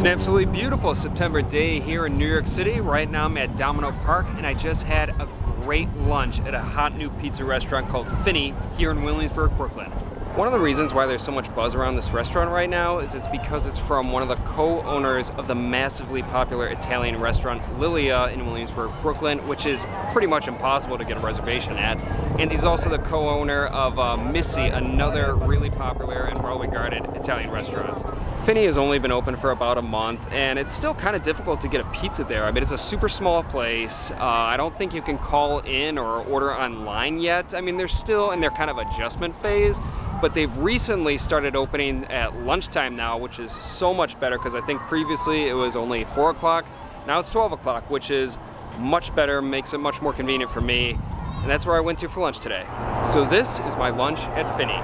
absolutely beautiful September day here in New York City. Right now I'm at Domino Park and I just had a great lunch at a hot new pizza restaurant called Fini here in Williamsburg, Brooklyn. One of the reasons why there's so much buzz around this restaurant right now is it's because it's from one of the co-owners of the massively popular Italian restaurant Lilia in Williamsburg, Brooklyn, which is pretty much impossible to get a reservation at. And he's also the co-owner of Misi, another really popular and well-regarded Italian restaurant. Fini has only been open for about a month, and it's still kind of difficult to get a pizza there. I mean, it's a super small place. I don't think you can call in or order online yet. I mean, they're still in their kind of adjustment phase, but they've recently started opening at lunchtime now, which is so much better because I think previously it was only 4 o'clock. Now it's 12 o'clock, which is much better, makes it much more convenient for me. And that's where I went to for lunch today. So this is my lunch at Fini.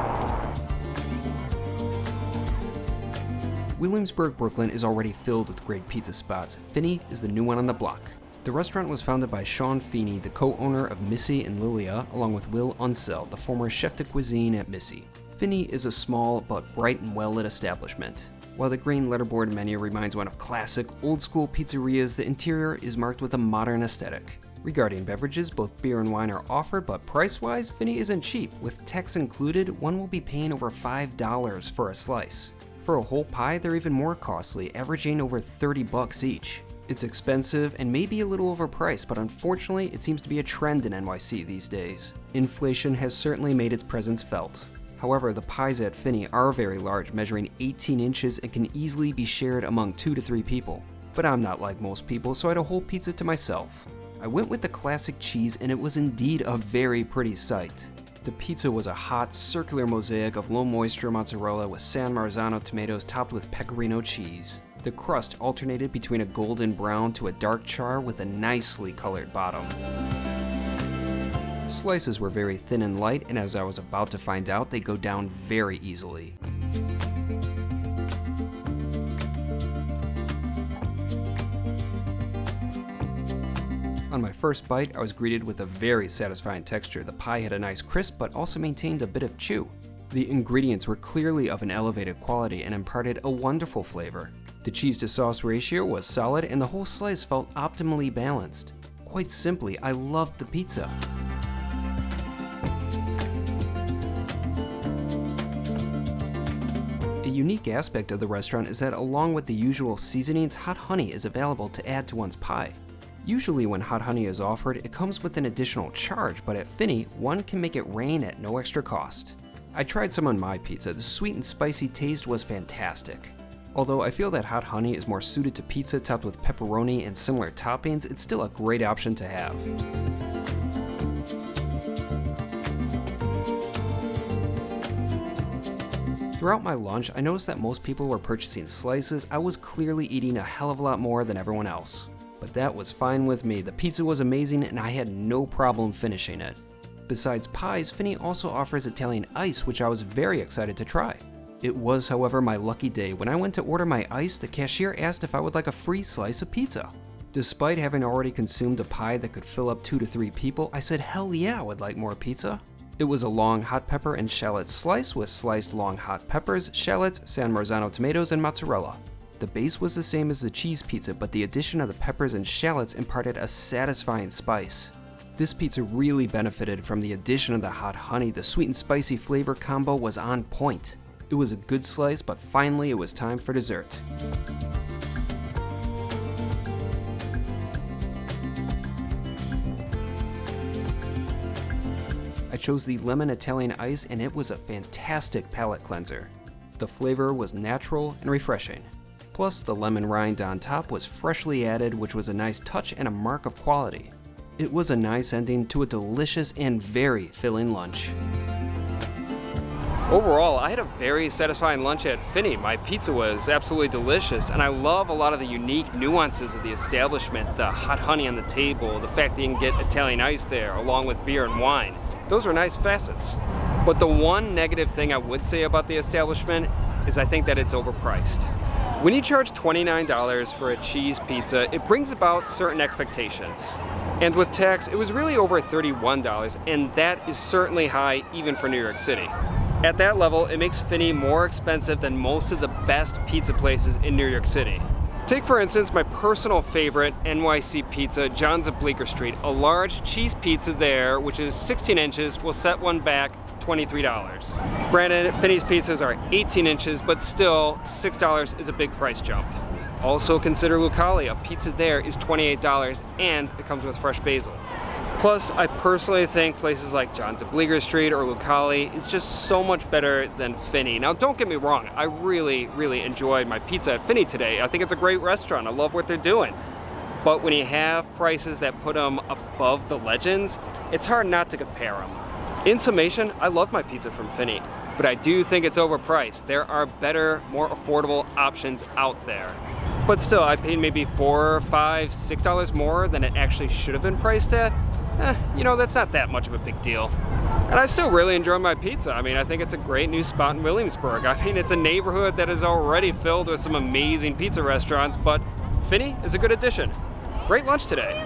Williamsburg, Brooklyn is already filled with great pizza spots. Fini is the new one on the block. The restaurant was founded by Sean Feeney, the co-owner of Misi and Lilia, along with Will Unseld, the former chef de cuisine at Misi. Fini is a small but bright and well-lit establishment. While the green letterboard menu reminds one of classic, old-school pizzerias, the interior is marked with a modern aesthetic. Regarding beverages, both beer and wine are offered, but price-wise, Fini isn't cheap. With tax included, one will be paying over $5 for a slice. For a whole pie, they're even more costly, averaging over $30 each. It's expensive and maybe a little overpriced, but unfortunately, it seems to be a trend in NYC these days. Inflation has certainly made its presence felt. However, the pies at Fini are very large, measuring 18 inches and can easily be shared among 2 to 3 people. But I'm not like most people, so I had a whole pizza to myself. I went with the classic cheese, and it was indeed a very pretty sight. The pizza was a hot, circular mosaic of low-moisture mozzarella with San Marzano tomatoes topped with pecorino cheese. The crust alternated between a golden brown to a dark char with a nicely colored bottom. Slices were very thin and light, and as I was about to find out, they go down very easily. On my first bite, I was greeted with a very satisfying texture. The pie had a nice crisp, but also maintained a bit of chew. The ingredients were clearly of an elevated quality and imparted a wonderful flavor. The cheese to sauce ratio was solid, and the whole slice felt optimally balanced. Quite simply, I loved the pizza. A unique aspect of the restaurant is that along with the usual seasonings, hot honey is available to add to one's pie. Usually when hot honey is offered, it comes with an additional charge, but at Fini, one can make it rain at no extra cost. I tried some on my pizza. The sweet and spicy taste was fantastic. Although I feel that hot honey is more suited to pizza topped with pepperoni and similar toppings, it's still a great option to have. Throughout my lunch, I noticed that most people were purchasing slices. I was clearly eating a hell of a lot more than everyone else. But that was fine with me. The pizza was amazing and I had no problem finishing it. Besides pies, Fini also offers Italian ice, which I was very excited to try. It was, however, my lucky day. When I went to order my ice, the cashier asked if I would like a free slice of pizza. Despite having already consumed a pie that could fill up 2 to 3 people, I said hell yeah, I would like more pizza. It was a long hot pepper and shallot slice with sliced long hot peppers, shallots, San Marzano tomatoes, and mozzarella. The base was the same as the cheese pizza, but the addition of the peppers and shallots imparted a satisfying spice. This pizza really benefited from the addition of the hot honey. The sweet and spicy flavor combo was on point. It was a good slice, but finally it was time for dessert. I chose the lemon Italian ice, and it was a fantastic palate cleanser. The flavor was natural and refreshing. Plus, the lemon rind on top was freshly added, which was a nice touch and a mark of quality. It was a nice ending to a delicious and very filling lunch. Overall, I had a very satisfying lunch at Fini. My pizza was absolutely delicious, and I love a lot of the unique nuances of the establishment. The hot honey on the table, the fact that you can get Italian ice there, along with beer and wine. Those are nice facets. But the one negative thing I would say about the establishment is I think that it's overpriced. When you charge $29 for a cheese pizza, it brings about certain expectations. And with tax, it was really over $31, and that is certainly high even for New York City. At that level, it makes Fini more expensive than most of the best pizza places in New York City. Take for instance my personal favorite NYC pizza, John's at Bleecker Street. A large cheese pizza there, which is 16 inches, will set one back $23. Granted, Fini's pizzas are 18 inches, but still $6 is a big price jump. Also consider Lucali. A pizza there is $28 and it comes with fresh basil. Plus, I personally think places like John's at Bleecker Street or Lucali is just so much better than Fini. Now, don't get me wrong, I really enjoyed my pizza at Fini today. I think it's a great restaurant. I love what they're doing. But when you have prices that put them above the legends, it's hard not to compare them. In summation, I love my pizza from Fini, but I do think it's overpriced. There are better, more affordable options out there. But still, I paid maybe $4, $5, $6 more than it actually should have been priced at. You know, that's not that much of a big deal. And I still really enjoy my pizza. I mean, I think it's a great new spot in Williamsburg. I mean, it's a neighborhood that is already filled with some amazing pizza restaurants, but Fini is a good addition. Great lunch today.